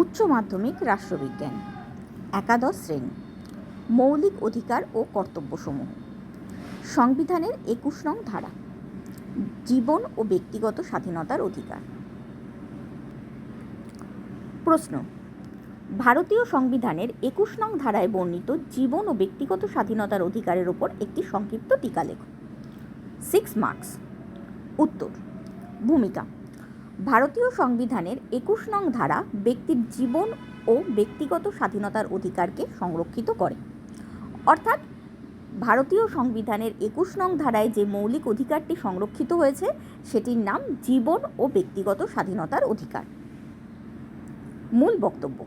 উচ্চ মাধ্যমিক রাষ্ট্রবিজ্ঞান, একাদশ শ্রেণী। মৌলিক অধিকার ও কর্তব্যসমূহ। সংবিধানের ২১ নং ধারা, জীবন ও ব্যক্তিগত স্বাধীনতার অধিকার। প্রশ্ন: ভারতীয় সংবিধানের ২১ নং ধারায় বর্ণিত জীবন ও ব্যক্তিগত স্বাধীনতার অধিকারের ওপর একটি সংক্ষিপ্ত টিকা লেখো। 6 মার্কস। উত্তর: ভূমিকা। ভারতীয় সংবিধানের ২১ নং ধারা ব্যক্তির জীবন ও ব্যক্তিগত স্বাধীনতার অধিকারকে সংরক্ষিত করে। অর্থাৎ ভারতীয় সংবিধানের ২১ নং ধারায় যে মৌলিক অধিকারটি সংরক্ষিত হয়েছে সেটির নাম জীবন ও ব্যক্তিগত স্বাধীনতার অধিকার। মূল বক্তব্য: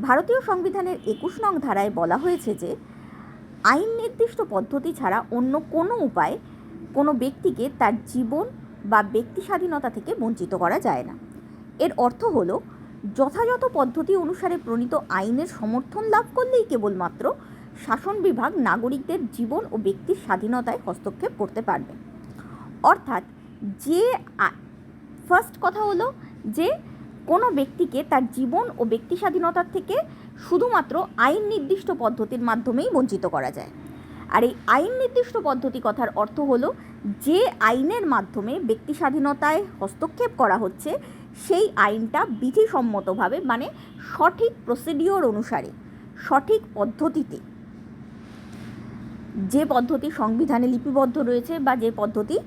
ভারতীয় সংবিধানের ২১ নং ধারায় বলা হয়েছে যে আইন নির্দিষ্ট পদ্ধতি ছাড়া অন্য কোনো উপায়ে কোনো ব্যক্তিকে তার জীবন বা ব্যক্তি স্বাধীনতা থেকে বঞ্চিত করা যায় না। এর অর্থ হল, যথাযথ পদ্ধতি অনুসারে প্রণীত আইনের সমর্থন লাভ করলেই কেবলমাত্র শাসন বিভাগ নাগরিকদের জীবন ও ব্যক্তির স্বাধীনতায় হস্তক্ষেপ করতে পারবে। অর্থাৎ ফার্স্ট কথা হলো যে কোনো ব্যক্তিকে তার জীবন ও ব্যক্তি স্বাধীনতার থেকে শুধুমাত্র আইন নির্দিষ্ট পদ্ধতির মাধ্যমেই বঞ্চিত করা যায়। আর এই আইন নির্দিষ্ট পদ্ধতি কথার অর্থ হলো, যে আইনের মাধ্যমে ব্যক্তি স্বাধীনতায় হস্তক্ষেপ করা হচ্ছে সেই আইনটা বিধিসম্মতভাবে, মানে সঠিক প্রসিডিওর অনুসারে, সঠিক পদ্ধতিতে, যে পদ্ধতি সংবিধানে লিপিবদ্ধ রয়েছে বা যে পদ্ধতি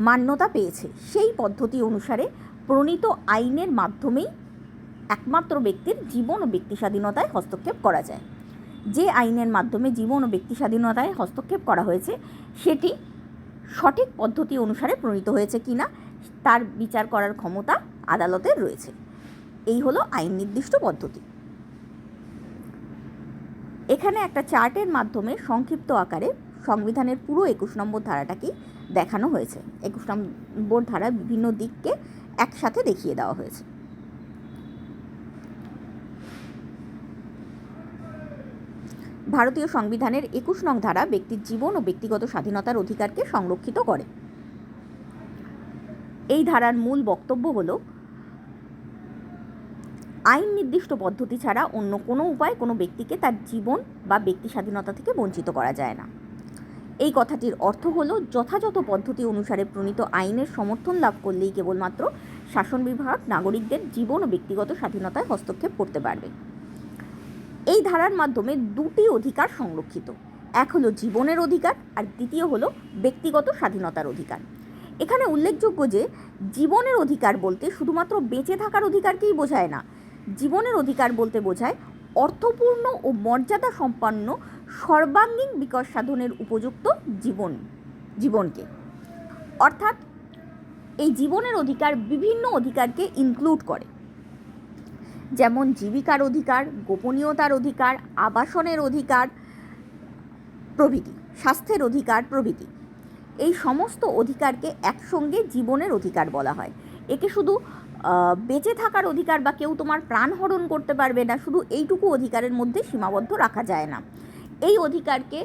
মান্যতা পেয়েছে সেই পদ্ধতি অনুসারে প্রণীত আইনের মাধ্যমেই একমাত্র ব্যক্তির জীবন ও ব্যক্তি স্বাধীনতায় হস্তক্ষেপ করা যায়। যে আইনের মাধ্যমে জীবন ও ব্যক্তি স্বাধীনতায় হস্তক্ষেপ করা হয়েছে সেটি সঠিক পদ্ধতি অনুসারে প্রণীত হয়েছে কিনা তার বিচার করার ক্ষমতা আদালতের রয়েছে। এই হলো আইন নির্দিষ্ট পদ্ধতি। এখানে একটা চার্টের মাধ্যমে সংক্ষিপ্ত আকারে সংবিধানের পুরো ২১ নম্বর ধারাটাকেই দেখানো হয়েছে। ২১ নম্বর ধারার বিভিন্ন দিককে একসাথে দেখিয়ে দেওয়া হয়েছে। ভারতীয় সংবিধানের ২১ নং ধারা ব্যক্তির জীবন ও ব্যক্তিগত স্বাধীনতার অধিকারকে সংরক্ষিত করে। এই ধারার মূল বক্তব্য হল, আইন নির্দিষ্ট পদ্ধতি ছাড়া অন্য কোনো উপায়ে কোনো ব্যক্তিকে তার জীবন বা ব্যক্তি স্বাধীনতা থেকে বঞ্চিত করা যায় না। এই কথাটির অর্থ হল, যথাযথ পদ্ধতি অনুসারে প্রণীত আইনের সমর্থন লাভ করলেই কেবলমাত্র শাসন বিভাগ নাগরিকদের জীবন ও ব্যক্তিগত স্বাধীনতায় হস্তক্ষেপ করতে পারবে। এই ধারার মাধ্যমে দুটি অধিকার সংরক্ষিত, এক হলো জীবনের অধিকার আর দ্বিতীয় হলো ব্যক্তিগত স্বাধীনতার অধিকার। এখানে উল্লেখযোগ্য যে জীবনের অধিকার বলতে শুধুমাত্র বেঁচে থাকার অধিকারকেই বোঝায় না। জীবনের অধিকার বলতে বোঝায় অর্থপূর্ণ ও মর্যাদা সম্পন্ন সর্বাঙ্গীন বিকাশ সাধনের উপযুক্ত জীবনকে। অর্থাৎ এই জীবনের অধিকার বিভিন্ন অধিকারকে ইনক্লুড করে, যেমন জীবিকার অধিকার, গোপনীয়তার অধিকার, আবাসনের অধিকার প্রভৃতি, স্বাস্থ্যের অধিকার প্রভৃতি। এই সমস্ত অধিকারকে একসঙ্গে জীবনের অধিকার বলা হয়। একে শুধু বেঁচে থাকার অধিকার বা কেউ তোমার প্রাণ হরণ করতে পারবে না, শুধু এইটুকু অধিকারের মধ্যে সীমাবদ্ধ রাখা যায় না। এই অধিকারকে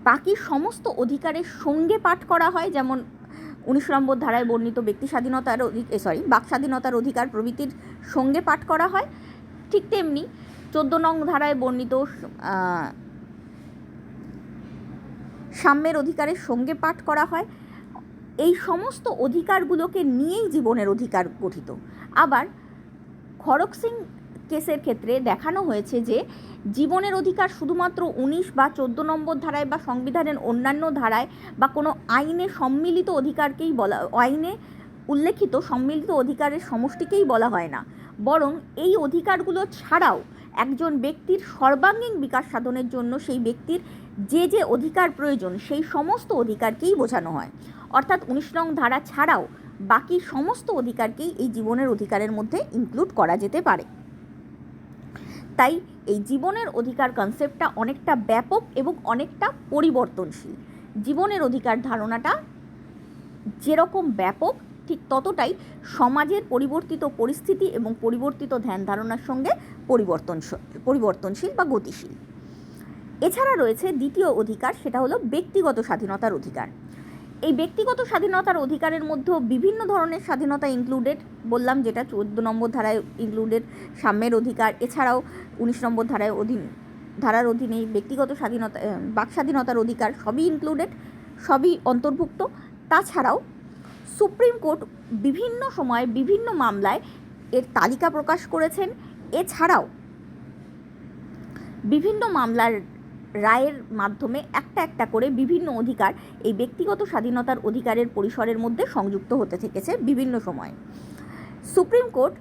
বাকি সমস্ত অধিকারের সঙ্গে পাঠ করা হয়, যেমন ১৯ নম্বর ধারায় বর্ণিত ব্যক্তি স্বাধীনতার বাক স্বাধীনতার অধিকার প্রভৃতির সঙ্গে পাঠ করা হয়। ঠিক তেমনি ১৪ নং ধারায় বর্ণিত সাম্যের অধিকারের সঙ্গে পাঠ করা হয়। এই সমস্ত অধিকারগুলোকে নিয়েই জীবনের অধিকার গঠিত। আবার খড়গ সিং কেসের ক্ষেত্রে দেখানো হয়েছে যে জীবনের অধিকার শুধুমাত্র ১৯ বা ১৪ নম্বর ধারায় বা সংবিধানের অন্যান্য ধারায় বা কোনো আইনে সম্মিলিত অধিকারকেই আইনে উল্লেখিত সম্মিলিত অধিকারের সমষ্টিকেই বলা হয় না, বরং এই অধিকারগুলো ছাড়াও একজন ব্যক্তির সর্বাঙ্গীন বিকাশ সাধনের জন্য সেই ব্যক্তির যে যে অধিকার প্রয়োজন সেই সমস্ত অধিকারকেই বোঝানো হয়। অর্থাৎ ১৯ নং ধারা ছাড়াও বাকি সমস্ত অধিকারকেই এই জীবনের অধিকারের মধ্যে ইনক্লুড করা যেতে পারে। তাই এই জীবনের অধিকার কনসেপ্টটা অনেকটা ব্যাপক এবং অনেকটা পরিবর্তনশীল। জীবনের অধিকার ধারণাটা যেরকম ব্যাপক, ঠিক ততটাই সমাজের পরিবর্তিত পরিস্থিতি এবং পরিবর্তিত ধ্যান ধারণার সঙ্গে পরিবর্তনশীল বা গতিশীল। এছাড়া রয়েছে দ্বিতীয় অধিকার, সেটা হলো ব্যক্তিগত স্বাধীনতার অধিকার। এই ব্যক্তিগত স্বাধীনতার অধিকারের মধ্যেও বিভিন্ন ধরনের স্বাধীনতা ইনক্লুডেড, বললাম যেটা 14 নম্বর ধারায় ইনক্লুডেড, সাম্যের অধিকার, এছাড়াও 19 নম্বর ধারার অধীনে ব্যক্তিগত স্বাধীনতা, বাক স্বাধীনতার অধিকার সবই ইনক্লুডেড, সবই অন্তর্ভুক্ত। তাছাড়াও সুপ্রিম কোর্ট বিভিন্ন সময়ে বিভিন্ন মামলায় এর তালিকা প্রকাশ করেছেন। এছাড়াও বিভিন্ন মামলার রায়ের মাধ্যমে একটা একটা করে বিভিন্ন অধিকার এই ব্যক্তিগত স্বাধীনতার অধিকারের পরিসরের মধ্যে সংযুক্ত হতে থেকেছে বিভিন্ন সময়। সুপ্রিম কোর্ট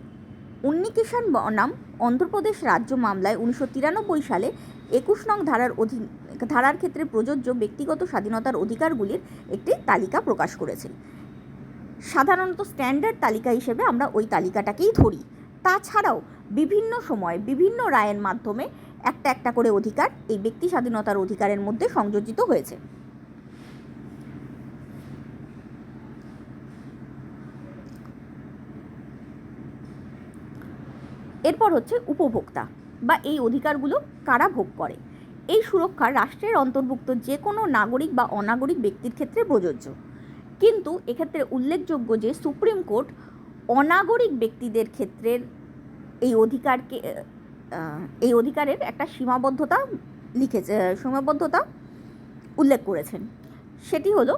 উন্নিকিষাণ বনাম অন্ধ্রপ্রদেশ রাজ্য মামলায় 1993 সালে 21 নং ধারার ক্ষেত্রে প্রযোজ্য ব্যক্তিগত স্বাধীনতার অধিকারগুলির একটি তালিকা প্রকাশ করেছে। সাধারণত স্ট্যান্ডার্ড তালিকা হিসেবে আমরা ওই তালিকাটাকেই ধরি। তাছাড়াও বিভিন্ন সময় বিভিন্ন রায়ের মাধ্যমে একটা একটা করে অধিকার এই ব্যক্তি স্বাধীনতার অধিকারের মধ্যে সংযোজিত হয়েছে। এরপর হচ্ছে উপভোক্তা বা এই অধিকারগুলো কারা ভোগ করে। এই সুরক্ষা রাষ্ট্রের অন্তর্ভুক্ত যে কোনো নাগরিক বা অনাগরিক ব্যক্তির ক্ষেত্রে প্রযোজ্য, কিন্তু এক্ষেত্রে উল্লেখযোগ্য যে সুপ্রিম কোর্ট অনাগরিক ব্যক্তিদের ক্ষেত্রে এই অধিকারের একটা সীমাবদ্ধতা উল্লেখ করেছেন। সেটি হলো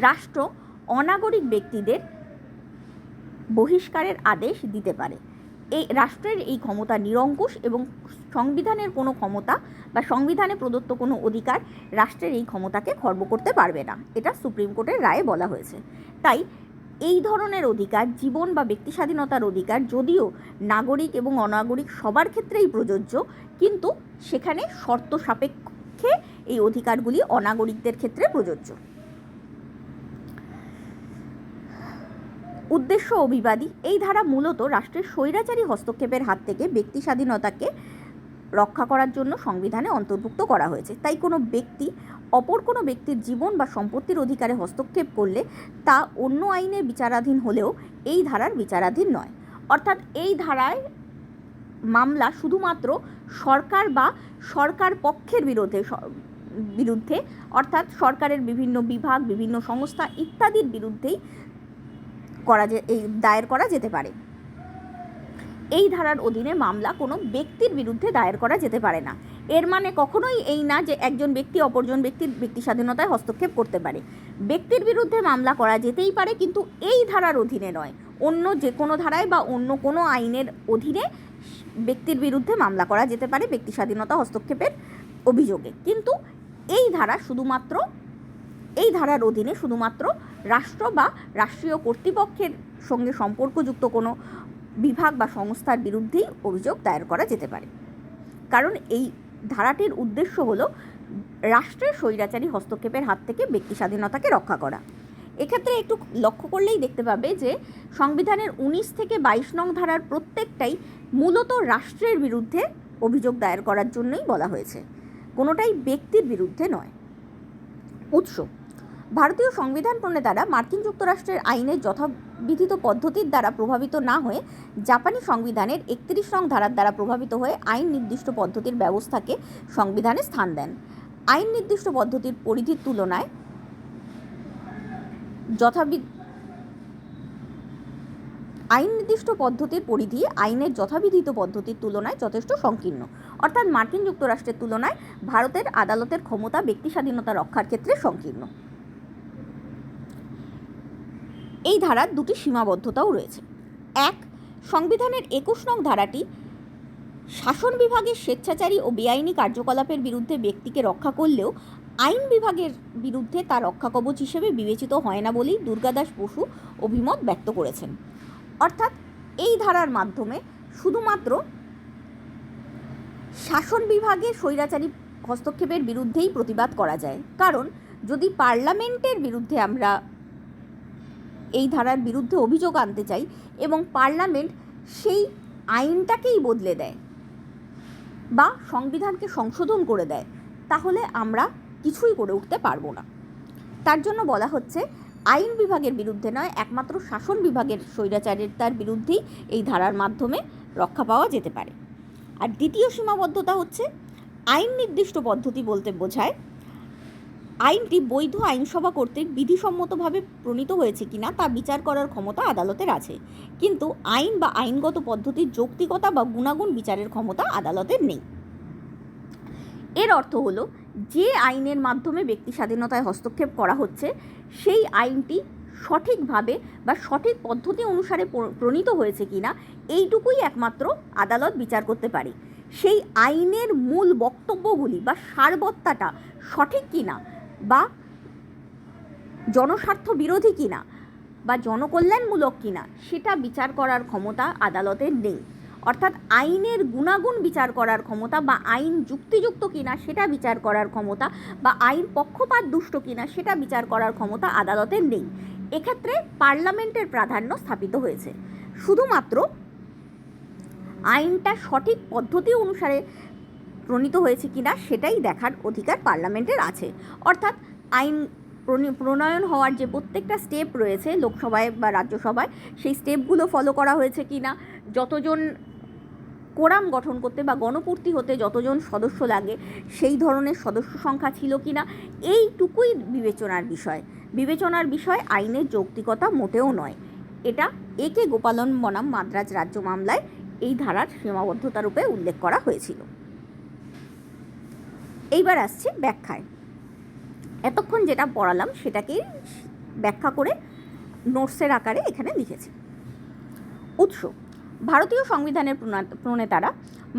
রাষ্ট্র অনাগরিক ব্যক্তিদের বহিষ্কারের আদেশ দিতে পারে। এই রাষ্ট্রের এই ক্ষমতা নিরঙ্কুশ এবং সংবিধানের কোনো ক্ষমতা বা সংবিধানে প্রদত্ত কোনো অধিকার রাষ্ট্রের এই ক্ষমতাকে খর্ব করতে পারবে না, এটা সুপ্রিম কোর্টের রায়ে বলা হয়েছে। তাই এই ধরনের অধিকার, জীবন বা ব্যক্তি স্বাধীনতার অধিকার যদিও নাগরিক এবং অনাগরিক সবার ক্ষেত্রেই প্রযোজ্য, কিন্তু সেখানে শর্ত সাপেক্ষে এই অধিকারগুলি অনাগরিকদের ক্ষেত্রে প্রযোজ্য। উদ্দেশ্য অবিবাদী এই ধারা মূলত রাষ্ট্রের স্বৈরাচারী হস্তক্ষেপের হাত থেকে ব্যক্তি স্বাধীনতাকে রক্ষা করার জন্য সংবিধানে অন্তর্ভুক্ত করা হয়েছে। তাই কোনো ব্যক্তি অপর কোনো ব্যক্তির জীবন বা সম্পত্তির অধিকারে হস্তক্ষেপ করলে তা অন্য আইনের বিচারাধীন হলেও এই ধারার বিচারাধীন নয়। অর্থাৎ এই ধারায় মামলা শুধুমাত্র সরকার বা সরকার পক্ষের বিরুদ্ধে অর্থাৎ সরকারের বিভিন্ন বিভাগ, বিভিন্ন সংস্থা ইত্যাদির বিরুদ্ধেই দায়ের করা যেতে পারে। এই ধারার অধীনে মামলা কোনো ব্যক্তির বিরুদ্ধে দায়ের করা যেতে পারে না। এর মানে কখনোই এই না যে একজন ব্যক্তি অপরজন ব্যক্তির ব্যক্তি স্বাধীনতায় হস্তক্ষেপ করতে পারে। ব্যক্তির বিরুদ্ধে মামলা করা যেতেই পারে, কিন্তু এই ধারার অধীনে নয়, অন্য যে কোনো ধারায় বা অন্য কোনো আইনের অধীনে ব্যক্তির বিরুদ্ধে মামলা করা যেতে পারে ব্যক্তি স্বাধীনতা হস্তক্ষেপের অভিযোগে। কিন্তু এই ধারার অধীনে শুধুমাত্র রাষ্ট্র বা রাষ্ট্রীয় কর্তৃপক্ষের সঙ্গে সম্পর্কযুক্ত কোনো বিভাগ বা সংস্থার বিরুদ্ধেই অভিযোগ দায়ের করা যেতে পারে। কারণ এই ধারাটির উদ্দেশ্য হলো রাষ্ট্রের স্বৈরাচারী হস্তক্ষেপের হাত থেকে ব্যক্তি স্বাধীনতাকে রক্ষা করা। এক্ষেত্রে একটু লক্ষ্য করলেই দেখতে পাবে যে সংবিধানের 19 থেকে 22 নং ধারার প্রত্যেকটাই মূলত রাষ্ট্রের বিরুদ্ধে অভিযোগ দায়ের করার জন্যই বলা হয়েছে, কোনোটাই ব্যক্তির বিরুদ্ধে নয়। উৎস: ভারতীয় সংবিধান প্রণেতারা মার্কিন যুক্তরাষ্ট্রের আইনের যথাবিধিত পদ্ধতির দ্বারা প্রভাবিত না হয়ে জাপানি সংবিধানের 31 নং ধারার দ্বারা প্রভাবিত হয়ে আইন নির্দিষ্ট পদ্ধতির ব্যবস্থাকে সংবিধানে স্থান দেন। আইন নির্দিষ্ট পদ্ধতির পরিধির তুলনায় আইনের যথাবিধিত পদ্ধতির তুলনায় যথেষ্ট সংকীর্ণ। অর্থাৎ মার্কিন যুক্তরাষ্ট্রের তুলনায় ভারতের আদালতের ক্ষমতা ব্যক্তি স্বাধীনতা রক্ষার ক্ষেত্রে সংকীর্ণ। এই ধারার দুটি সীমাবদ্ধতাও রয়েছে। এক, সংবিধানের 21 নং ধারাটি শাসন বিভাগের স্বেচ্ছাচারী ও বেআইনি কার্যকলাপের বিরুদ্ধে ব্যক্তিকে রক্ষা করলেও আইন বিভাগের বিরুদ্ধে তা রক্ষাকবচ হিসেবে বিবেচিত হয় না বলেই দুর্গাদাস বসু অভিমত ব্যক্ত করেছেন। অর্থাৎ এই ধারার মাধ্যমে শুধুমাত্র শাসন বিভাগের স্বৈরাচারী হস্তক্ষেপের বিরুদ্ধেই প্রতিবাদ করা যায়। কারণ যদি পার্লামেন্টের বিরুদ্ধে আমরা এই ধারার বিরুদ্ধে অভিযোগ আনতে চাই এবং পার্লামেন্ট সেই আইনটাকেই বদলে দেয় বা সংবিধানকে সংশোধন করে দেয়, তাহলে আমরা কিছুই করে উঠতে পারবো না। তার জন্য বলা হচ্ছে আইন বিভাগের বিরুদ্ধে নয়, একমাত্র শাসন বিভাগের স্বৈরাচারিতার বিরুদ্ধেই এই ধারার মাধ্যমে রক্ষা পাওয়া যেতে পারে। আর দ্বিতীয় সীমাবদ্ধতা হচ্ছে আইন নির্দিষ্ট পদ্ধতি বলতে বোঝায় আইনটি বৈধ আইনসভা কর্তৃক বিধিসম্মতভাবে প্রণীত হয়েছে কিনা তা বিচার করার ক্ষমতা আদালতের আছে, কিন্তু আইন বা আইনগত পদ্ধতির যৌক্তিকতা বা গুণাগুণ বিচারের ক্ষমতা আদালতের নেই। এর অর্থ হলো, যে আইনের মাধ্যমে ব্যক্তি স্বাধীনতায় হস্তক্ষেপ করা হচ্ছে সেই আইনটি সঠিকভাবে বা সঠিক পদ্ধতি অনুসারে প্রণীত হয়েছে কিনা এইটুকুই একমাত্র আদালত বিচার করতে পারে। সেই আইনের মূল বক্তব্যগুলি বা সারবত্তাটা সঠিক কিনা বা জনস্বার্থ বিরোধী কিনা বা জনকল্যাণমূলক কিনা সেটা বিচার করার ক্ষমতা আদালতের নেই। অর্থাৎ আইনের গুণাগুণ বিচার করার ক্ষমতা বা আইন যুক্তিযুক্ত কিনা সেটা বিচার করার ক্ষমতা বা আইন পক্ষপাত দুষ্ট কিনা সেটা বিচার করার ক্ষমতা আদালতের নেই। এক্ষেত্রে পার্লামেন্টের প্রাধান্য স্থাপিত হয়েছে। শুধুমাত্র আইনটা সঠিক পদ্ধতি অনুসারে প্রণীত হয়েছে কিনা সেটাই দেখার অধিকার পার্লামেন্টের আছে। অর্থাৎ আইন প্রণয়ন হওয়ার যে প্রত্যেকটা স্টেপ রয়েছে লোকসভায় বা রাজ্যসভায়, সেই স্টেপগুলো ফলো করা হয়েছে কিনা, যতজন কোরাম গঠন করতে বা গণপূর্তি হতে যতজন সদস্য লাগে সেই ধরনের সদস্য সংখ্যা ছিল কিনা, এইটুকুই বিবেচনার বিষয় আইনের যৌক্তিকতা মোটেও নয়। এটা একে গোপালন বনাম মাদ্রাজ রাজ্য মামলায় এই ধারার সীমাবদ্ধতা রূপে উল্লেখ করা হয়েছিল। এইবার আসছে ব্যাখ্যায়। এতক্ষণ যেটা পড়ালাম সেটাকেই ব্যাখ্যা করে নোটসের আকারে এখানে লিখেছি। উৎস: ভারতীয় সংবিধানের প্রণেতারা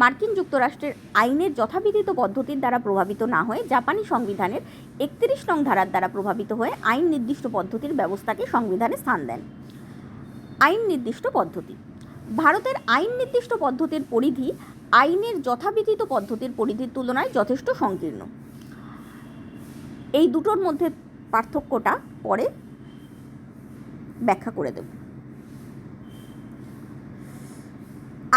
মার্কিন যুক্তরাষ্ট্রের আইনের যথাবিধিত পদ্ধতির দ্বারা প্রভাবিত না হয়ে জাপানি সংবিধানের 31 নং ধারার দ্বারা প্রভাবিত হয়ে আইন নির্দিষ্ট পদ্ধতির ব্যবস্থাকে সংবিধানে স্থান দেন। আইন নির্দিষ্ট পদ্ধতি: ভারতের আইন নির্দিষ্ট পদ্ধতির পরিধি আইনের যথাবিধিত পদ্ধতির পরিধির তুলনায় যথেষ্ট সংকীর্ণ। এই দুটোর মধ্যে পার্থক্যটা পরে ব্যাখ্যা করে দেব।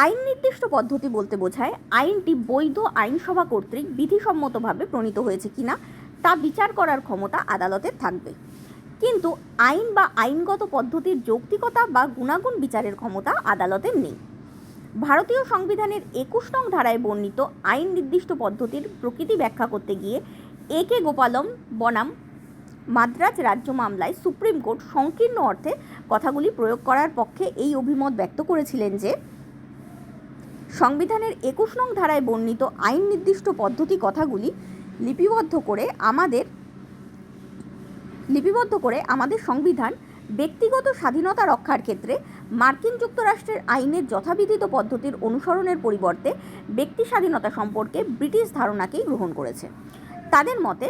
আইন নির্দিষ্ট পদ্ধতি বলতে বোঝায় আইনটি বৈধ আইনসভা কর্তৃক বিধিসম্মতভাবে প্রণীত হয়েছে কিনা তা বিচার করার ক্ষমতা আদালতের থাকবে, কিন্তু আইন বা আইনগত পদ্ধতির যৌক্তিকতা বা গুণাগুণ বিচারের ক্ষমতা আদালতের নেই। ভারতীয় সংবিধানের 21 নং ধারায় বর্ণিত আইন নির্দিষ্ট পদ্ধতির প্রকৃতি ব্যাখ্যা করতে গিয়ে একে গোপালম বনাম মাদ্রাজ রাজ্য মামলায় সুপ্রিম কোর্ট সংকীর্ণ অর্থে কথাগুলি প্রয়োগ করার পক্ষে এই অভিমত ব্যক্ত করেছিলেন যে সংবিধানের 21 নং ধারায় বর্ণিত আইন নির্দিষ্ট পদ্ধতি কথাগুলি লিপিবদ্ধ করে আমাদের সংবিধান ব্যক্তিগত স্বাধীনতা রক্ষার ক্ষেত্রে মার্কিন যুক্তরাষ্ট্রের আইনের যথাবিধিত পদ্ধতির অনুসরণের পরিবর্তে ব্যক্তি স্বাধীনতা সম্পর্কে ব্রিটিশ ধারণাকেই গ্রহণ করেছে। তাদের মতে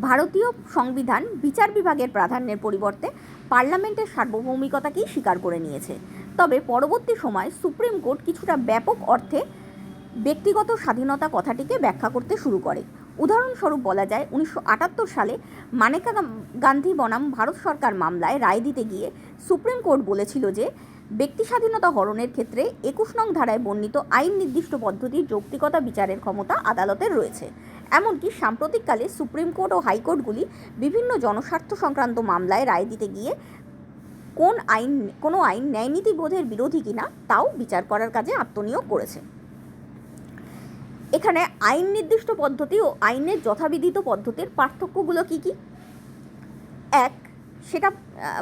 ভারতীয় সংবিধান বিচার বিভাগের প্রাধান্যের পরিবর্তে পার্লামেন্টের সার্বভৌমিকতাকেই স্বীকার করে নিয়েছে। তবে পরবর্তী সময় সুপ্রিম কোর্ট কিছুটা ব্যাপক অর্থে ব্যক্তিগত স্বাধীনতা কথাটিকে ব্যাখ্যা করতে শুরু করে। উদাহরণস্বরূপ বলা যায় 1978 সালে মানেকা গান্ধী বনাম ভারত সরকার মামলায় রায় দিতে গিয়ে সুপ্রিম কোর্ট বলেছিল যে ব্যক্তি স্বাধীনতা হরণের ক্ষেত্রে 21 নং ধারায় বর্ণিত আইন নির্দিষ্ট পদ্ধতির যৌক্তিকতা বিচারের ক্ষমতা আদালতের রয়েছে। এমনকি সাম্প্রতিককালে সুপ্রিম কোর্ট ও হাইকোর্টগুলি বিভিন্ন জনস্বার্থ সংক্রান্ত মামলায় রায় দিতে গিয়ে কোনো আইন ন্যায়নীতিবোধের বিরোধী কিনা তাও বিচার করার কাজে আত্মনিয়োগ করেছে। এখানে আইন নির্দিষ্ট পদ্ধতি ও আইনের যথাবিধিত পদ্ধতির পার্থক্যগুলো কি কি? সেটা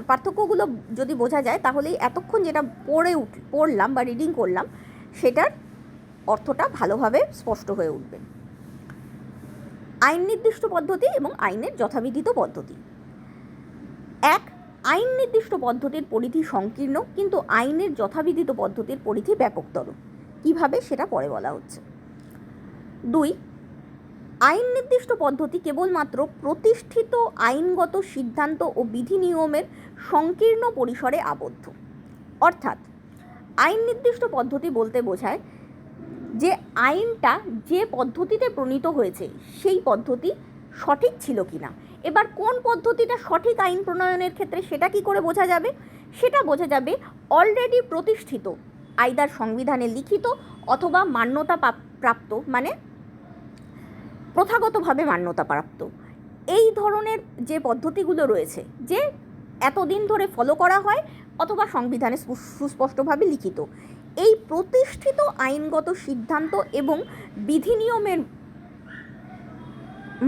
পার্থক্যগুলো যদি বোঝা যায় তাহলেই এতক্ষণ যেটা পড়লাম বা রিডিং করলাম সেটার অর্থটা ভালোভাবে স্পষ্ট হয়ে উঠবে। আইন নির্দিষ্ট পদ্ধতি এবং আইনের যথাবিধিত পদ্ধতি। আইন নির্দিষ্ট পদ্ধতির পরিধি সংকীর্ণ, কিন্তু আইনের যথাবিধিত পদ্ধতির পরিধি ব্যাপকতর। কিভাবে সেটা পরে বলা হচ্ছে। 2, আইন নির্দিষ্ট পদ্ধতি কেবলমাত্র প্রতিষ্ঠিত আইনগত সিদ্ধান্ত ও বিধি নিয়মের সংকীর্ণ পরিসরে আবদ্ধ। অর্থাৎ আইন নির্দিষ্ট পদ্ধতি বলতে বোঝায় যে আইনটা যে পদ্ধতিতে প্রণীত হয়েছে সেই পদ্ধতি সঠিক ছিল কিনা। এবার কোন পদ্ধতিটা সঠিক আইন প্রণয়নের ক্ষেত্রে সেটা কি করে বোঝা যাবে? সেটা বোঝা যাবে অলরেডি প্রতিষ্ঠিত, আইদার সংবিধানে লিখিত অথবা মান্যতা প্রাপ্ত, মানে প্রথাগতভাবে মান্যতা প্রাপ্ত এই ধরনের যে পদ্ধতিগুলো রয়েছে, যে এতদিন ধরে ফলো করা হয় অথবা সংবিধানে সুস্পষ্টভাবে লিখিত, এই প্রতিষ্ঠিত আইনগত সিদ্ধান্ত এবং বিধি নিয়মের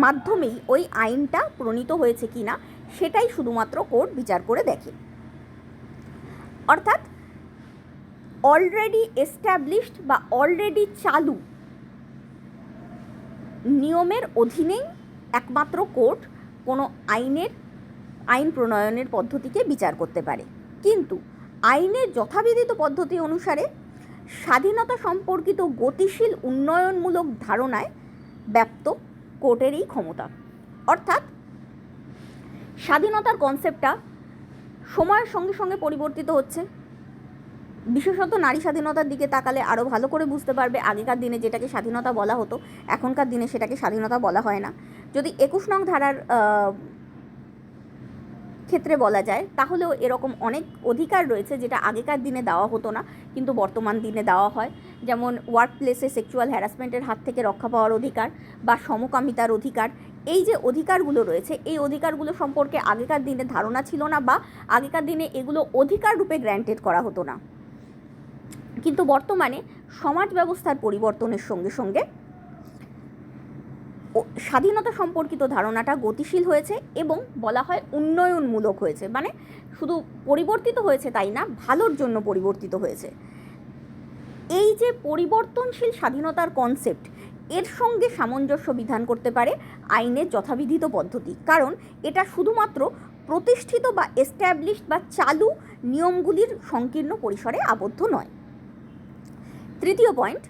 মাধ্যমেই ওই আইনটা প্রণীত হয়েছে কিনা সেটাই শুধুমাত্র কোর্ট বিচার করে দেখে। অর্থাৎ অলরেডি এস্টাবলিশড বা অলরেডি চালু নিয়মের অধীনেই একমাত্র কোর্ট কোনো আইন প্রণয়নের পদ্ধতিকে বিচার করতে পারে। কিন্তু আইনের যথাবিধিত পদ্ধতি অনুসারে স্বাধীনতা সম্পর্কিত গতিশীল উন্নয়নমূলক ধারণায় ব্যপ্ত কোর্টের এই ক্ষমতা। অর্থাৎ স্বাধীনতার কনসেপ্টটা সময়ের সঙ্গে সঙ্গে পরিবর্তিত হচ্ছে। বিশেষত নারী স্বাধীনতার দিকে তাকালে আরও ভালো করে বুঝতে পারবে। আগেকার দিনে যেটাকে স্বাধীনতা বলা হতো, এখনকার দিনে সেটাকে স্বাধীনতা বলা হয় না। যদি 21 নং ধারার ক্ষেত্রে বলা যায়, তাহলেও এরকম অনেক অধিকার রয়েছে যেটা আগেকার দিনে দেওয়া হতো না, কিন্তু বর্তমান দিনে দেওয়া হয়। যেমন ওয়ার্ক প্লেসে সেক্সুয়াল হ্যারাসমেন্টের হাত থেকে রক্ষা পাওয়ার অধিকার বা সমকামিতার অধিকার। এই যে অধিকারগুলো রয়েছে, এই অধিকারগুলো সম্পর্কে আগেকার দিনে ধারণা ছিল না, বা আগেকার দিনে এগুলো অধিকার রূপে গ্র্যান্টেড করা হতো না। কিন্তু বর্তমানে সমাজ ব্যবস্থার পরিবর্তনের সঙ্গে সঙ্গে স্বাধীনতা সম্পর্কিত ধারণাটা গতিশীল হয়েছে এবং বলা হয় উন্নয়নমূলক হয়েছে। মানে শুধু পরিবর্তিত হয়েছে তাই না, ভালোর জন্য পরিবর্তিত হয়েছে। এই যে পরিবর্তনশীল স্বাধীনতার কনসেপ্ট, এর সঙ্গে সামঞ্জস্য বিধান করতে পারে আইনের যথাবিধিত পদ্ধতি, কারণ এটা শুধুমাত্র প্রতিষ্ঠিত বা এস্টাবলিশড বা চালু নিয়মগুলির সংকীর্ণ পরিসরে আবদ্ধ নয়। তৃতীয় পয়েন্ট,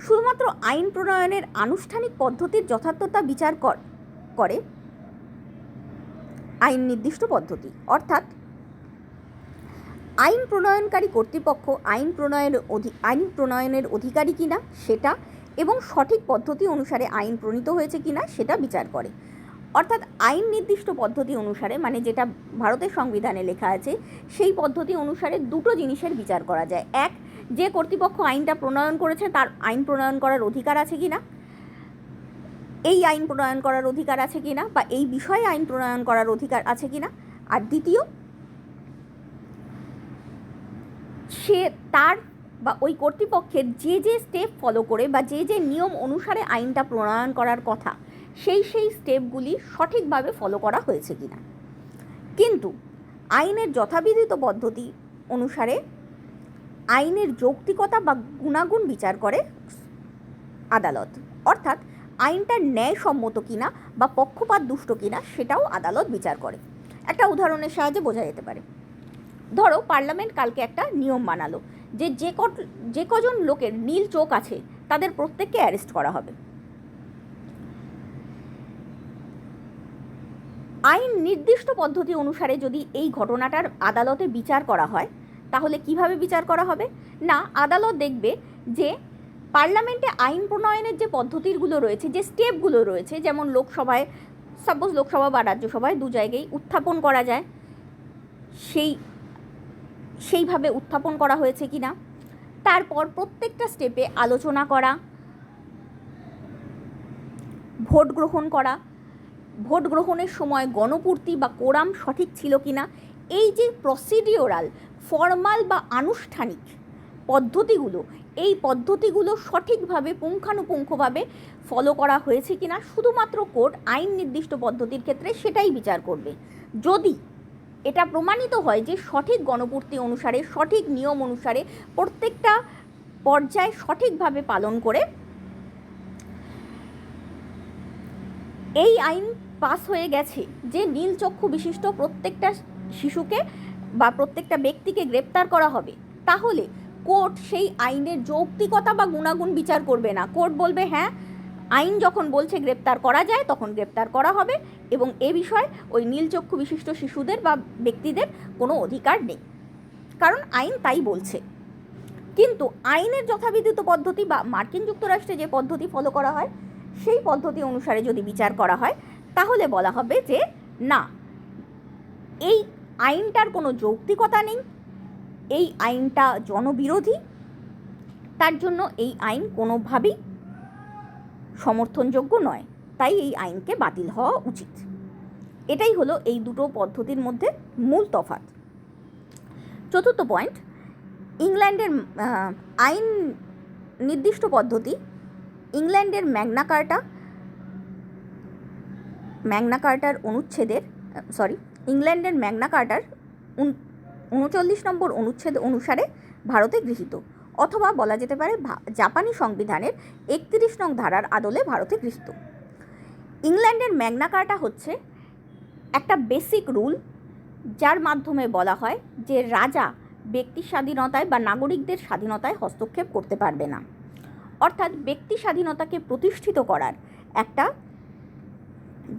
শুধুমাত্র আইন প্রণয়নের আনুষ্ঠানিক পদ্ধতির যথার্থতা বিচার করে আইন নির্দিষ্ট পদ্ধতি। অর্থাৎ আইন প্রণয়নকারী কর্তৃপক্ষ আইন প্রণয়নের অধিকারী কিনা সেটা, এবং সঠিক পদ্ধতি অনুসারে আইন প্রণীত হয়েছে কিনা সেটা বিচার করে। অর্থাৎ আইন নির্দিষ্ট পদ্ধতি অনুসারে, মানে যেটা ভারতের সংবিধানে লেখা আছে, সেই পদ্ধতি অনুসারে দুটো জিনিসের বিচার করা যায়। এক, যে কর্তৃপক্ষ আইনটা প্রণয়ন করেছে তার আইন প্রণয়ন করার অধিকার আছে কিনা, এই আইন প্রণয়ন করার অধিকার আছে কিনা, বা এই বিষয়ে আইন প্রণয়ন করার অধিকার আছে কিনা। আর দ্বিতীয়, সে তার বা ওই কর্তৃপক্ষের যে স্টেপ ফলো করে বা যে নিয়ম অনুসারে আইনটা প্রণয়ন করার কথা, সেই স্টেপগুলি সঠিকভাবে ফলো করা হয়েছে কিনা। কিন্তু আইনের যথাবিধিত পদ্ধতি অনুসারে আইনের যৌক্তিকতা বা গুণাগুণ বিচার করে আদালত। অর্থাৎ আইনটা ন্যায়সম্মত কিনা বা পক্ষপাত দুষ্ট কিনা সেটাও আদালত বিচার করে। একটা উদাহরণের সাহায্যে বোঝা যেতে পারে। ধরো পার্লামেন্ট কালকে একটা নিয়ম বানালো যে কজন লোকের নীল চোখ আছে তাদের প্রত্যেককে অ্যারেস্ট করা হবে। আইন নির্দিষ্ট পদ্ধতি অনুসারে যদি এই ঘটনাটার আদালতে বিচার করা হয়, তাহলে কিভাবে বিচার করা হবে না, আদালত দেখবে যে পার্লামেন্টে আইন প্রণয়নের যে পদ্ধতিগুলো রয়েছে, যে স্টেপগুলো রয়েছে, যেমন লোকসভায়, সাপোজ লোকসভা বা রাজ্যসভায় দু জায়গায় উত্থাপন করা যায়, সেইভাবে উত্থাপন করা হয়েছে কিনা। তারপর প্রত্যেকটা স্টেপে আলোচনা করা, ভোট গ্রহণের সময় গণপূর্তি বা কোরাম সঠিক ছিল কিনা। এই যে প্রসিডিওরাল, ফর্মাল বা আনুষ্ঠানিক পদ্ধতিগুলো, এই পদ্ধতিগুলো সঠিকভাবে পুঙ্খানুপুঙ্খভাবে ফলো করা হয়েছে কিনা শুধুমাত্র কোর্ট আইন নির্দিষ্ট পদ্ধতির ক্ষেত্রে সেটাই বিচার করবে। যদি এটা প্রমাণিত হয় যে সঠিক গণপূর্তি অনুসারে, সঠিক নিয়ম অনুসারে প্রত্যেকটা পর্যায়ে সঠিকভাবে পালন করে এই আইন পাস হয়ে গেছে যে নীল চক্ষু বিশিষ্ট প্রত্যেকটা শিশুকে বা প্রত্যেকটা ব্যক্তিকে গ্রেপ্তার করা হবে, তাহলে কোর্ট সেই আইনের যৌক্তিকতা বা গুণাগুণ বিচার করবে না। কোর্ট বলবে হ্যাঁ, আইন যখন বলছে গ্রেপ্তার করা যায় তখন গ্রেপ্তার করা হবে, এবং এ বিষয়ে ওই নীলচক্ষু বিশিষ্ট শিশুদের বা ব্যক্তিদের কোনো অধিকার নেই, কারণ আইন তাই বলছে। কিন্তু আইনের যথাবিধিত পদ্ধতি বা মার্কিন যুক্তরাষ্ট্রে যে পদ্ধতি ফলো করা হয় সেই পদ্ধতি অনুসারে যদি বিচার করা হয়, তাহলে বলা হবে যে না, এই আইনটার কোনো যৌক্তিকতা নেই, এই আইনটা জনবিরোধী, তার জন্য এই আইন কোনোভাবেই সমর্থনযোগ্য নয়, তাই এই আইনকে বাতিল হওয়া উচিত। এটাই হলো এই দুটো পদ্ধতির মধ্যে মূল তফাৎ। চতুর্থ পয়েন্ট, ইংল্যান্ডের আইন নির্দিষ্ট পদ্ধতি, ইংল্যান্ডের ম্যাগনা কার্টা ম্যাগনা কার্টার ইংল্যান্ডের ম্যাগনা কার্টার 39 নম্বর অনুচ্ছেদ অনুসারে ভারতে গৃহীত, অথবা বলা যেতে পারে জাপানি সংবিধানের 31 নং ধারার আদলে ভারতে গৃহীত। ইংল্যান্ডের ম্যাগনা কার্টা হচ্ছে একটা বেসিক রুল, যার মাধ্যমে বলা হয় যে রাজা ব্যক্তির স্বাধীনতায় বা নাগরিকদের স্বাধীনতায় হস্তক্ষেপ করতে পারবে না। অর্থাৎ ব্যক্তি স্বাধীনতাকে প্রতিষ্ঠিত করার একটা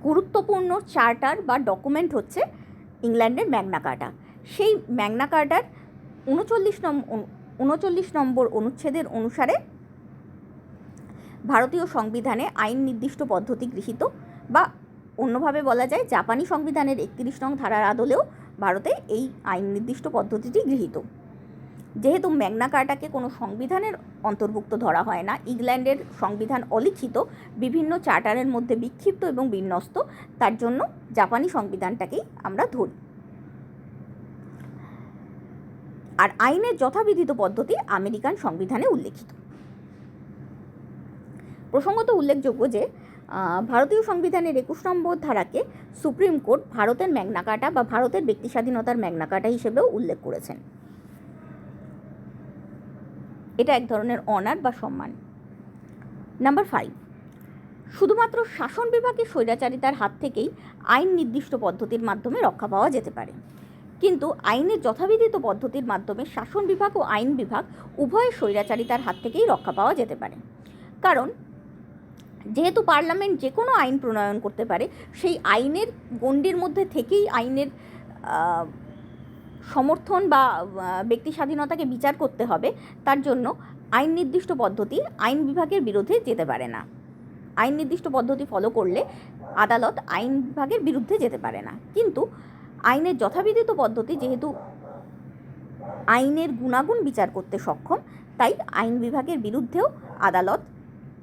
গুরুত্বপূর্ণ চার্টার বা ডকুমেন্ট হচ্ছে ইংল্যান্ডের ম্যাগনা কার্টা। সেই ম্যাগনা কার্টার 39 নম্বর অনুচ্ছেদের অনুসারে ভারতীয় সংবিধানে আইন নির্দিষ্ট পদ্ধতি গৃহীত, বা অন্যভাবে বলা যায় জাপানি সংবিধানের 31 নং ধারার আদলেও ভারতে এই আইন নির্দিষ্ট পদ্ধতিটি গৃহীত। যেহেতু ম্যাগনা কার্টাকে কোনো সংবিধানের অন্তর্ভুক্ত ধরা হয় না, ইংল্যান্ডের সংবিধান অলিখিত, বিভিন্ন চার্টারের মধ্যে বিক্ষিপ্ত এবং বিন্যস্ত, তার জন্য জাপানি সংবিধানটাকেই আমরা ধরি। আর আইনের যথাবিধিত পদ্ধতি আমেরিকান সংবিধানে উল্লেখিত। প্রসঙ্গত উল্লেখযোগ্য যে ভারতীয় সংবিধানের 21 নম্বর ধারাকে সুপ্রিম কোর্ট ভারতের ম্যাগনা কার্টা বা ভারতের ব্যক্তি স্বাধীনতার ম্যাগনা কার্টা হিসেবেও উল্লেখ করেছেন। এটা এক ধরনের অনার বা সম্মান। নাম্বার 5, শুধুমাত্র শাসন বিভাগের স্বৈরাচারিতার হাত থেকেই আইন নির্দিষ্ট পদ্ধতির মাধ্যমে রক্ষা পাওয়া যেতে পারে, কিন্তু আইনের যথাবিধিত পদ্ধতির মাধ্যমে শাসন বিভাগ ও আইন বিভাগ উভয়ের স্বৈরাচারিতার হাত থেকেই রক্ষা পাওয়া যেতে পারে। কারণ যেহেতু পার্লামেন্ট যে কোনো আইন প্রণয়ন করতে পারে, সেই আইনের গণ্ডির মধ্যে থেকেই আইনের সমর্থন বা ব্যক্তি স্বাধীনতাকে বিচার করতে হবে, তার জন্য আইন নির্দিষ্ট পদ্ধতি আইন বিভাগের বিরুদ্ধে যেতে পারে না। আইন নির্দিষ্ট পদ্ধতি ফলো করলে আদালত আইন বিভাগের বিরুদ্ধে যেতে পারে না, কিন্তু আইনের যথাবিধিত পদ্ধতি যেহেতু আইনের গুণাগুণ বিচার করতে সক্ষম, তাই আইন বিভাগের বিরুদ্ধেও আদালত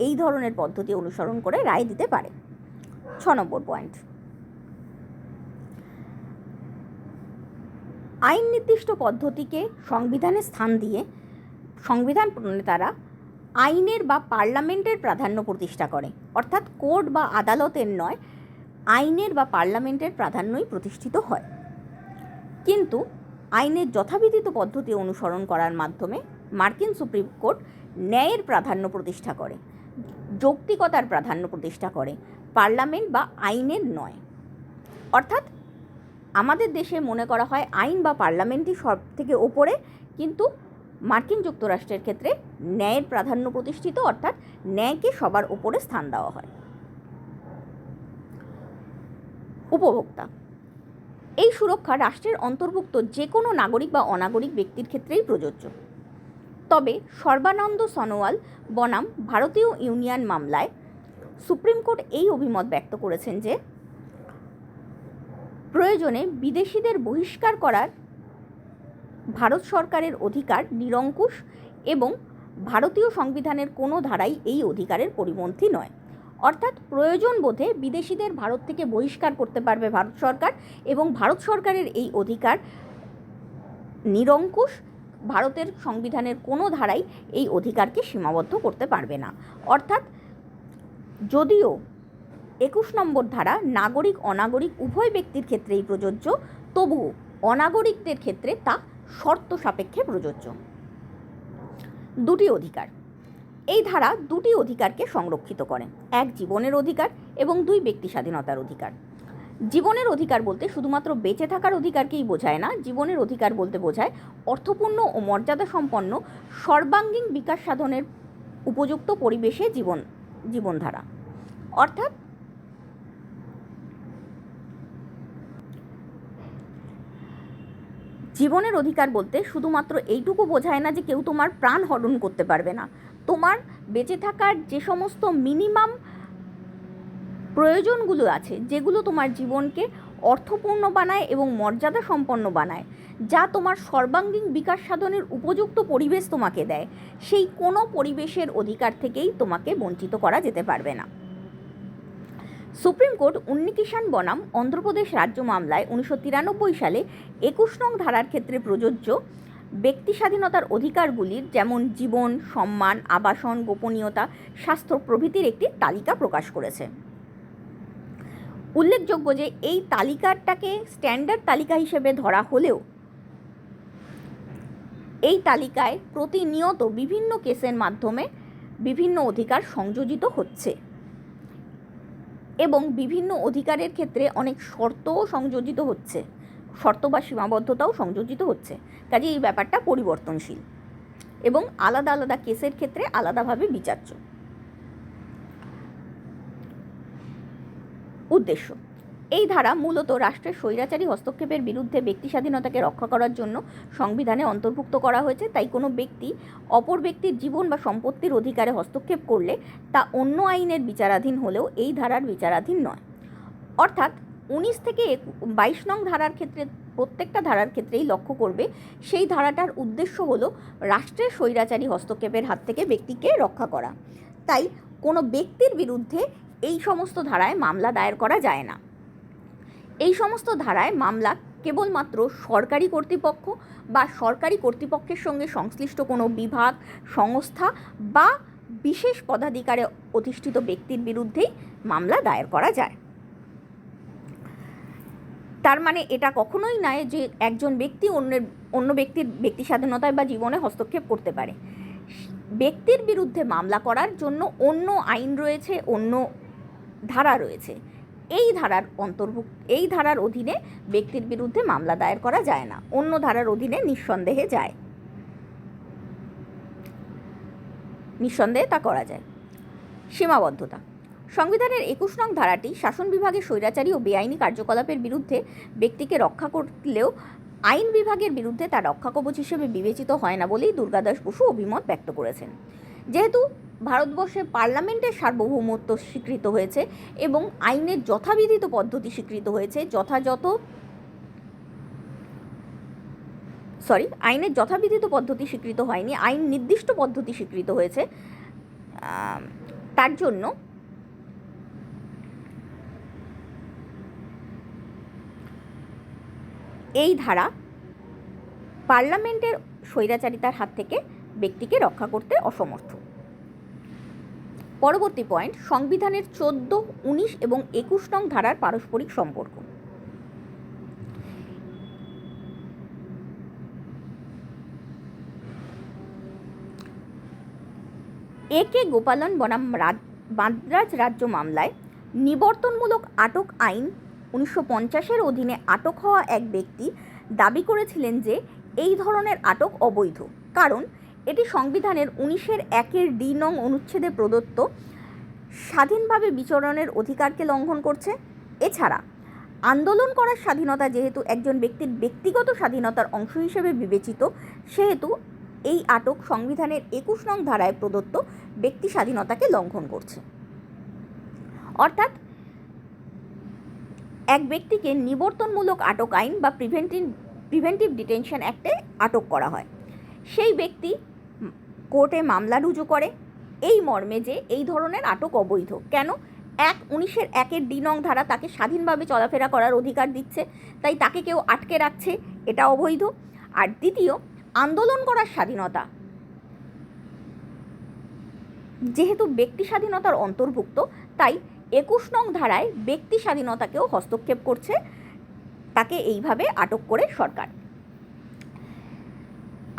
এই ধরনের পদ্ধতি অনুসরণ করে রায় দিতে পারে। 6 নম্বর পয়েন্ট, আইন নির্দিষ্ট পদ্ধতিকে সংবিধানে স্থান দিয়ে সংবিধান প্রণেতারা আইনের বা পার্লামেন্টের প্রাধান্য প্রতিষ্ঠা করে, অর্থাৎ কোর্ট বা আদালতের নয়, আইনের বা পার্লামেন্টের প্রাধান্যই প্রতিষ্ঠিত হয়। কিন্তু আইনের যথাবিধিত পদ্ধতি অনুসরণ করার মাধ্যমে মার্কিন সুপ্রিম কোর্ট ন্যায়ের প্রাধান্য প্রতিষ্ঠা করে, যৌক্তিকতার প্রাধান্য প্রতিষ্ঠা করে, পার্লামেন্ট বা আইনের নয়। অর্থাৎ আমাদের দেশে মনে করা হয় আইন বা পার্লামেন্টই সব থেকে ওপরে, কিন্তু মার্কিন যুক্তরাষ্ট্রের ক্ষেত্রে ন্যায়ের প্রাধান্য প্রতিষ্ঠিত, অর্থাৎ ন্যায়কে সবার ওপরে স্থান দেওয়া হয়। উপভোক্তা, এই সুরক্ষা রাষ্ট্রের অন্তর্ভুক্ত যে কোনো নাগরিক বা অনাগরিক ব্যক্তির ক্ষেত্রেই প্রযোজ্য। তবে সর্বানন্দ সনোয়াল বনাম ভারতীয় ইউনিয়ন মামলায় সুপ্রিম কোর্ট এই অভিমত ব্যক্ত করেছেন যে প্রয়োজনে বিদেশিদের বহিষ্কার করার ভারত সরকারের অধিকার নিরঙ্কুশ এবং ভারতীয় সংবিধানের কোনো ধারাই এই অধিকারের পরিপন্থী নয়। অর্থাৎ প্রয়োজন বোধে বিদেশিদের ভারত থেকে বহিষ্কার করতে পারবে ভারত সরকার, এবং ভারত সরকারের এই অধিকার নিরঙ্কুশ, ভারতের সংবিধানের কোনো ধারাই এই অধিকারকে সীমাবদ্ধ করতে পারবে না। অর্থাৎ যদিও 21 নম্বর ধারা নাগরিক অনাগরিক উভয় ব্যক্তির ক্ষেত্রেই প্রযোজ্য, তবুও অনাগরিকদের ক্ষেত্রে তা শর্ত সাপেক্ষে প্রযোজ্য। দুটি অধিকার, এই ধারা দুটি অধিকারকে সংরক্ষিত করে, এক জীবনের অধিকার এবং 2 ব্যক্তি স্বাধীনতার অধিকার। জীবনের অধিকার বলতে শুধুমাত্র বেঁচে থাকার অধিকারকেই বোঝায় না, জীবনের অধিকার বলতে বোঝায় অর্থপূর্ণ ও মর্যাদা সম্পন্ন সর্বাঙ্গীন বিকাশ সাধনের উপযুক্ত পরিবেশে জীবনধারা। অর্থাৎ জীবনের অধিকার বলতে শুধুমাত্র এইটুকু বোঝায় না যে কেউ তোমার প্রাণ হরণ করতে পারবে না, তোমার বেঁচে থাকার যে সমস্ত মিনিমাম প্রয়োজনগুলো আছে, যেগুলো তোমার জীবনকে অর্থপূর্ণ বানায় এবং মর্যাদা সম্পন্ন বানায়, যা তোমার সর্বাঙ্গীন বিকাশ সাধনের উপযুক্ত পরিবেশ তোমাকে দেয়, সেই কোনো পরিবেশের অধিকার থেকেই তোমাকে বঞ্চিত করা যেতে পারবে না। সুপ্রিম কোর্ট উন্নিকিষাণ বনাম অন্ধ্রপ্রদেশ রাজ্য মামলায় 1993 সালে 21 নং ধারার ক্ষেত্রে প্রযোজ্য ব্যক্তি স্বাধীনতার অধিকারগুলির, যেমন জীবন, সম্মান, আবাসন, গোপনীয়তা, স্বাস্থ্য প্রভৃতির একটি তালিকা প্রকাশ করেছে। উল্লেখযোগ্য যে এই তালিকাটাকে স্ট্যান্ডার্ড তালিকা হিসেবে ধরা হলেও এই তালিকায় প্রতিনিয়ত বিভিন্ন কেসের মাধ্যমে বিভিন্ন অধিকার সংযোজিত হচ্ছে এবং বিভিন্ন অধিকারের ক্ষেত্রে অনেক শর্তও সংযোজিত হচ্ছে, শর্ত বা সীমাবদ্ধতাও সংযোজিত হচ্ছে। কাজে এই ব্যাপারটা পরিবর্তনশীল এবং আলাদা আলাদা কেসের ক্ষেত্রে আলাদাভাবে বিচার্য। উদ্দেশ্য: এই ধারা মূলত রাষ্ট্রের স্বৈরাচারী হস্তক্ষেপের বিরুদ্ধে ব্যক্তি স্বাধীনতাকে রক্ষা করার জন্য সংবিধানে অন্তর্ভুক্ত করা হয়েছে। তাই কোনো ব্যক্তি অপর ব্যক্তির জীবন বা সম্পত্তির অধিকারে হস্তক্ষেপ করলে তা অন্য আইনের বিচারাধীন হলেও এই ধারার বিচারাধীন নয়। অর্থাৎ 19 থেকে 22 নং ধারার ক্ষেত্রে প্রত্যেকটা ধারার ক্ষেত্রেই লক্ষ্য করবে সেই ধারাটার উদ্দেশ্য হলো রাষ্ট্রের স্বৈরাচারী হস্তক্ষেপের হাত থেকে ব্যক্তিকে রক্ষা করা। তাই কোনো ব্যক্তির বিরুদ্ধে এই সমস্ত ধারায় মামলা দায়ের করা যায় না। এই সমস্ত ধারায় মামলা কেবলমাত্র সরকারি কর্তৃপক্ষ বা সরকারি কর্তৃপক্ষের সঙ্গে সংশ্লিষ্ট কোনো বিভাগ, সংস্থা বা বিশেষ পদাধিকারে অধিষ্ঠিত ব্যক্তির বিরুদ্ধেই মামলা দায়ের করা যায়। তার মানে এটা কখনোই নয় যে একজন ব্যক্তি অন্য ব্যক্তির ব্যক্তি স্বাধীনতায় বা জীবনে হস্তক্ষেপ করতে পারে। ব্যক্তির বিরুদ্ধে মামলা করার জন্য অন্য আইন রয়েছে, অন্য ধারা রয়েছে। এই ধারার অধীনে ব্যক্তির বিরুদ্ধে মামলা দায়ের করা যায় না, অন্য ধারার অধীনে নিঃসন্দেহে তা করা যায়। সীমাবদ্ধতা: সংবিধানের 21 নং ধারাটি শাসন বিভাগের স্বৈরাচারী ও বেআইনি কার্যকলাপের বিরুদ্ধে ব্যক্তিকে রক্ষা করলেও আইন বিভাগের বিরুদ্ধে তা রক্ষাকবচ হিসেবে বিবেচিত হয় না বলেই দুর্গাদাস বসু অভিমত ব্যক্ত করেছেন। যেহেতু ভারতবর্ষে পার্লামেন্টের সার্বভৌমত্ব স্বীকৃত হয়েছে এবং আইনের যথাবিধিত পদ্ধতি স্বীকৃত হয়েছে, আইনের যথাবিধিত পদ্ধতি স্বীকৃত হয়নি, আইন নির্দিষ্ট পদ্ধতি স্বীকৃত হয়েছে, তার জন্য এই ধারা পার্লামেন্টের স্বৈরাচারিতার হাত থেকে ব্যক্তিকে রক্ষা করতে অসমর্থ। পরবর্তী পয়েন্ট: সংবিধানের 14, 19 এবং 21 নং ধারার পারস্পরিক সম্পর্ক। একে গোপালন বনাম মাদ্রাজ রাজ্য মামলায় নিবর্তনমূলক আটক আইন 1950-এর অধীনে আটক হওয়া এক ব্যক্তি দাবি করেছিলেন যে এই ধরনের আটক অবৈধ, কারণ এটি সংবিধানের 19-এর 1-এর ডি নং অনুচ্ছেদে প্রদত্ত স্বাধীনভাবে বিচরণের অধিকারকে লঙ্ঘন করছে। এছাড়া আন্দোলন করার স্বাধীনতা যেহেতু একজন ব্যক্তির ব্যক্তিগত স্বাধীনতার অংশ হিসেবে বিবেচিত, সেহেতু এই আটক সংবিধানের 21 নং ধারায় প্রদত্ত ব্যক্তি স্বাধীনতাকে লঙ্ঘন করছে। অর্থাৎ এক ব্যক্তিকে নিবর্তনমূলক আটক আইন বা প্রিভেন্টিভ ডিটেনশন অ্যাক্টে আটক করা হয়। সেই ব্যক্তি কোর্টে মামলা রুজু করে এই মর্মে যে এই ধরনের আটক অবৈধ। কেন? 19-এর 1-এর ডি নং ধারা তাকে স্বাধীনভাবে চলাফেরা করার অধিকার দিচ্ছে, তাই তাকে কেউ আটকে রাখছে, এটা অবৈধ। আর দ্বিতীয়, আন্দোলন করার স্বাধীনতা যেহেতু ব্যক্তি স্বাধীনতার অন্তর্ভুক্ত, তাই 21 নং ধারায় ব্যক্তি স্বাধীনতাকেও হস্তক্ষেপ করছে, তাকে এইভাবে আটক করে সরকার।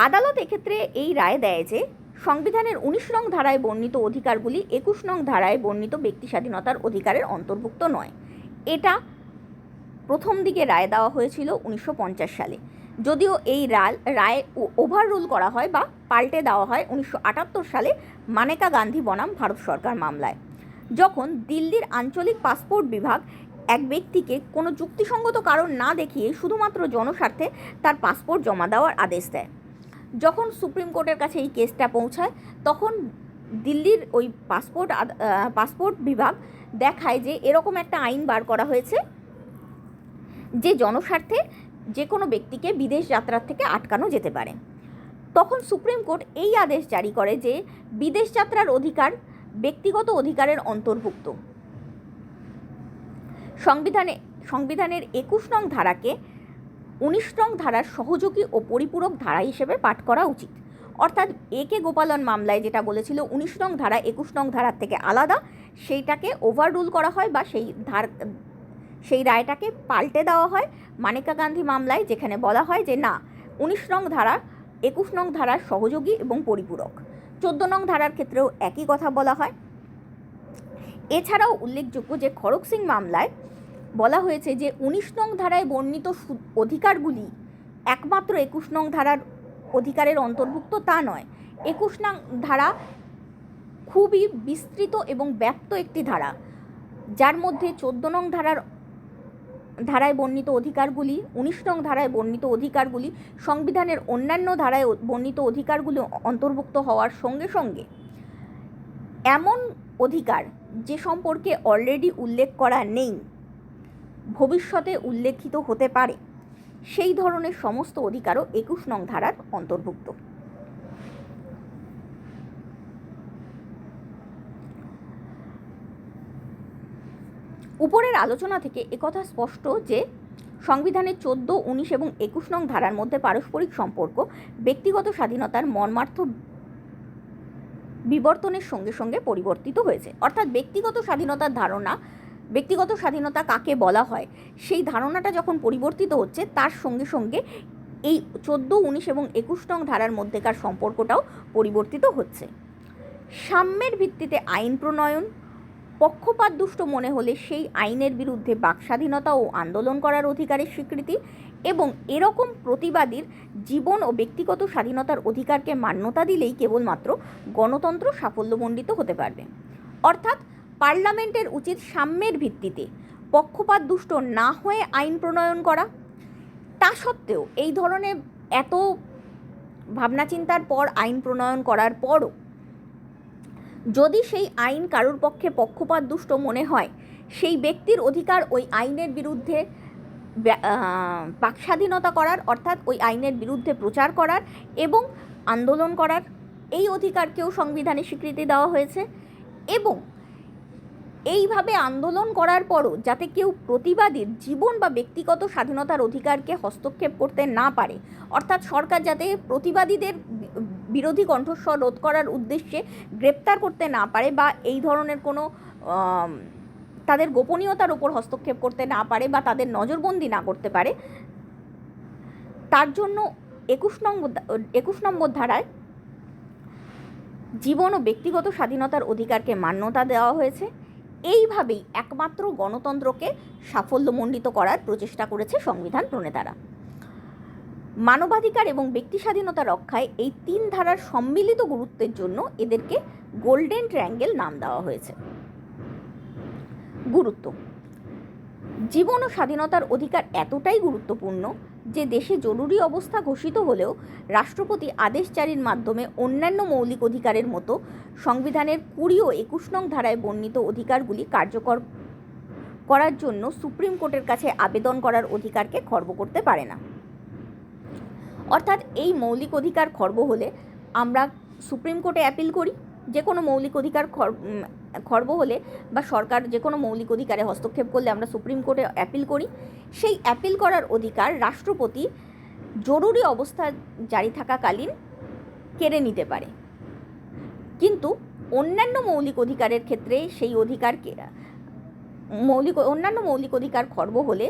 আদালত এক্ষেত্রে এই রায় দেয় যে সংবিধানের 19 নং ধারায় বর্ণিত অধিকারগুলি 21 নং ধারায় বর্ণিত ব্যক্তি স্বাধীনতার অধিকারের অন্তর্ভুক্ত নয়। এটা প্রথম দিকে রায় দেওয়া হয়েছিল 1950 সালে, যদিও এই রায় ওভাররুল করা হয় বা পাল্টে দেওয়া হয় 1978 সালে মানেকা গান্ধী বনাম ভারত সরকার মামলায়, যখন দিল্লির আঞ্চলিক পাসপোর্ট বিভাগ এক ব্যক্তিকে কোনো যুক্তিসঙ্গত কারণ না দেখিয়ে শুধুমাত্র জনস্বার্থে তার পাসপোর্ট জমা দেওয়ার আদেশ দেয়। যখন সুপ্রিম কোর্টের কাছে এই কেসটা পৌঁছায়, তখন দিল্লির ওই পাসপোর্ট বিভাগ দেখায় যে এরকম একটা আইন বার করা হয়েছে যে জনস্বার্থে যে কোনো ব্যক্তিকে বিদেশ যাত্রার থেকে আটকানো যেতে পারে। তখন সুপ্রিম কোর্ট এই আদেশ জারি করে যে বিদেশ যাত্রার অধিকার ব্যক্তিগত অধিকারের অন্তর্ভুক্ত। সংবিধানের 21 নং ধারাকে 19 নং ধারার সহযোগী ও পরিপূরক ধারা হিসেবে পাঠ করা উচিত। অর্থাৎ একে গোপালন মামলায় যেটা বলেছিল 19 নং ধারা 21 নং ধারার থেকে আলাদা, সেইটাকে ওভাররুল করা হয় বা সেই রায়টাকে পাল্টে দেওয়া হয় মানেকা গান্ধী মামলায়, যেখানে বলা হয় যে না, 19 নং ধারা 21 নং ধারার সহযোগী এবং পরিপূরক। 14 নং ধারার ক্ষেত্রেও একই কথা বলা হয়। এছাড়াও উল্লেখযোগ্য যে খড়গ সিং মামলায় বলা হয়েছে যে 19 নং ধারায় বর্ণিত অধিকারগুলি একমাত্র 21 নং ধারার অধিকারের অন্তর্ভুক্ত তা নয়। 21 নং ধারা খুবই বিস্তৃত এবং ব্যাপ্ত একটি ধারা, যার মধ্যে 14 নং ধারায় বর্ণিত অধিকারগুলি, 19 নং ধারায় বর্ণিত অধিকারগুলি, সংবিধানের অন্যান্য ধারায় বর্ণিত অধিকারগুলি অন্তর্ভুক্ত হওয়ার সঙ্গে সঙ্গে এমন অধিকার যে সম্পর্কে অলরেডি উল্লেখ করা নেই, ভবিষ্যতে উল্লেখিত হতে পারে, সেই ধরনের সমস্ত অধিকারও 21 নং ধারার অন্তর্ভুক্ত। উপরের আলোচনা থেকে একথা স্পষ্ট যে সংবিধানের 14, 19 এবং 21 নং ধারার মধ্যে পারস্পরিক সম্পর্ক ব্যক্তিগত স্বাধীনতার মর্মার্থ বিবর্তনের সঙ্গে সঙ্গে পরিবর্তিত হয়েছে। অর্থাৎ ব্যক্তিগত স্বাধীনতার ধারণা, ব্যক্তিগত স্বাধীনতা কাকে বলা হয়, সেই ধারণাটা যখন পরিবর্তিত হচ্ছে, তার সঙ্গে সঙ্গে এই 14, 19 এবং 21 নং ধারার মধ্যেকার সম্পর্কটাও পরিবর্তিত হচ্ছে। সাম্যের ভিত্তিতে আইন প্রণয়ন, পক্ষপাত দুষ্ট মনে হলে সেই আইনের বিরুদ্ধে বাকস্বাধীনতা ও আন্দোলন করার অধিকারের স্বীকৃতি, এবং এরকম প্রতিবাদীর জীবন ও ব্যক্তিগত স্বাধীনতার অধিকারকে মান্যতা দিলেই কেবলমাত্র গণতন্ত্র সাফল্যমণ্ডিত হতে পারবে। অর্থাৎ পার্লামেন্টের উচিত সাম্যের ভিত্তিতে পক্ষপাত দুষ্ট না হয়ে আইন প্রণয়ন করা। তা সত্ত্বেও এই ধরনের এত ভাবনা চিন্তার পর আইন প্রণয়ন করার পরও যদি সেই আইন কারোর পক্ষে পক্ষপাত দুষ্ট মনে হয়, সেই ব্যক্তির অধিকার ওই আইনের বিরুদ্ধে বাকস্বাধীনতা করার, অর্থাৎ ওই আইনের বিরুদ্ধে প্রচার করার এবং আন্দোলন করার, এই অধিকারকেও সংবিধানে স্বীকৃতি দেওয়া হয়েছে। এবং এইভাবে আন্দোলন করার পরও যাতে কেউ প্রতিবাদীর জীবন বা ব্যক্তিগত স্বাধীনতার অধিকারকে হস্তক্ষেপ করতে না পারে, অর্থাৎ সরকার যাতে প্রতিবাদীদের বিরোধী কণ্ঠস্বর রোধ করার উদ্দেশ্যে গ্রেপ্তার করতে না পারে বা এই ধরনের কোনো তাদের গোপনীয়তার উপর হস্তক্ষেপ করতে না পারে বা তাদের নজরবন্দি না করতে পারে, তার জন্য 21 নম্বর ধারায় জীবন ও ব্যক্তিগত স্বাধীনতার অধিকারকে মান্যতা দেওয়া হয়েছে। এইভাবেই একমাত্র গণতন্ত্রকে সাফল্যমণ্ডিত করার প্রচেষ্টা করেছে সংবিধান প্রণেতারা। মানবাধিকার এবং ব্যক্তি স্বাধীনতা রক্ষায় এই 3 ধারার সম্মিলিত গুরুত্বের জন্য এদেরকে গোল্ডেন ট্রায়াঙ্গেল নাম দেওয়া হয়েছে। গুরুত্ব: জীবন ও স্বাধীনতার অধিকার এতটাই গুরুত্বপূর্ণ যে দেশে জরুরি অবস্থা ঘোষিত হলেও রাষ্ট্রপতি আদেশ জারির মাধ্যমে অন্যান্য মৌলিক অধিকারের মতো সংবিধানের 20 ও 21 নং ধারায় বর্ণিত অধিকারগুলি কার্যকর করার জন্য সুপ্রিম কোর্টের কাছে আবেদন করার অধিকারকে খর্ব করতে পারে না। অর্থাৎ এই মৌলিক অধিকার খর্ব হলে আমরা সুপ্রিম কোর্টে অ্যাপিল করি। যে কোনো মৌলিক অধিকার খর্ব হলে বা সরকার যে কোনো মৌলিক অধিকারে হস্তক্ষেপ করলে আমরা সুপ্রিম কোর্টে অ্যাপিল করি। সেই অ্যাপিল করার অধিকার রাষ্ট্রপতি জরুরি অবস্থা জারি থাকাকালীন কেড়ে নিতে পারে, কিন্তু অন্যান্য মৌলিক অধিকারের ক্ষেত্রে সেই অধিকারকে অন্যান্য মৌলিক অধিকার খর্ব হলে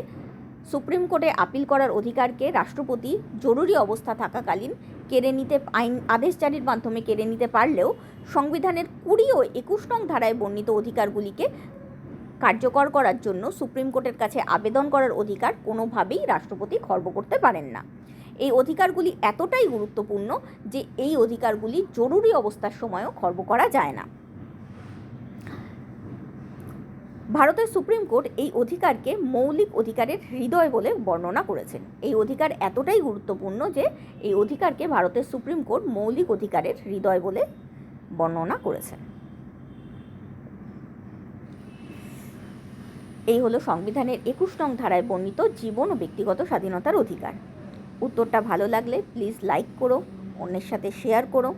সুপ্রিম কোর্টে আপিল করার অধিকারকে রাষ্ট্রপতি জরুরি অবস্থা থাকাকালীন কেড়ে নিতে আদেশ জারির মাধ্যমে কেড়ে নিতে পারলেও সংবিধানের 20 ও 21 নং ধারায় বর্ণিত অধিকারগুলিকে কার্যকর করার জন্য সুপ্রিম কোর্টের কাছে আবেদন করার অধিকার কোনোভাবেই রাষ্ট্রপতি খর্ব করতে পারেন না। এই অধিকারগুলি এতটাই গুরুত্বপূর্ণ যে এই অধিকারগুলি জরুরি অবস্থার সময়ও খর্ব করা যায় না। ভারতের সুপ্রিম কোর্ট এই অধিকারকে মৌলিক অধিকারের হৃদয় বলে বর্ণনা করেছেন। এই অধিকার এতটাই গুরুত্বপূর্ণ যে এই অধিকারকে ভারতের সুপ্রিম কোর্ট মৌলিক অধিকারের হৃদয় বলে বর্ণনা করেছেন। এই হলো সংবিধানের 21 নং ধারায় বর্ণিত জীবন ও ব্যক্তিগত স্বাধীনতার অধিকার। উত্তরটা ভালো লাগলে প্লিজ লাইক করো, অন্যের সাথে শেয়ার করো,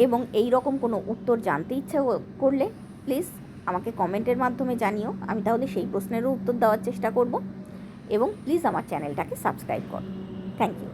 এবং এই রকম কোনো উত্তর জানতে ইচ্ছা করলে প্লিজ আমাকে কমেন্টের মাধ্যমে জানিও। আমি তাহলে সেই প্রশ্নেরও উত্তর দেওয়ার চেষ্টা করব, এবং প্লিজ আমার চ্যানেলটাকে সাবস্ক্রাইব করো। Thank you.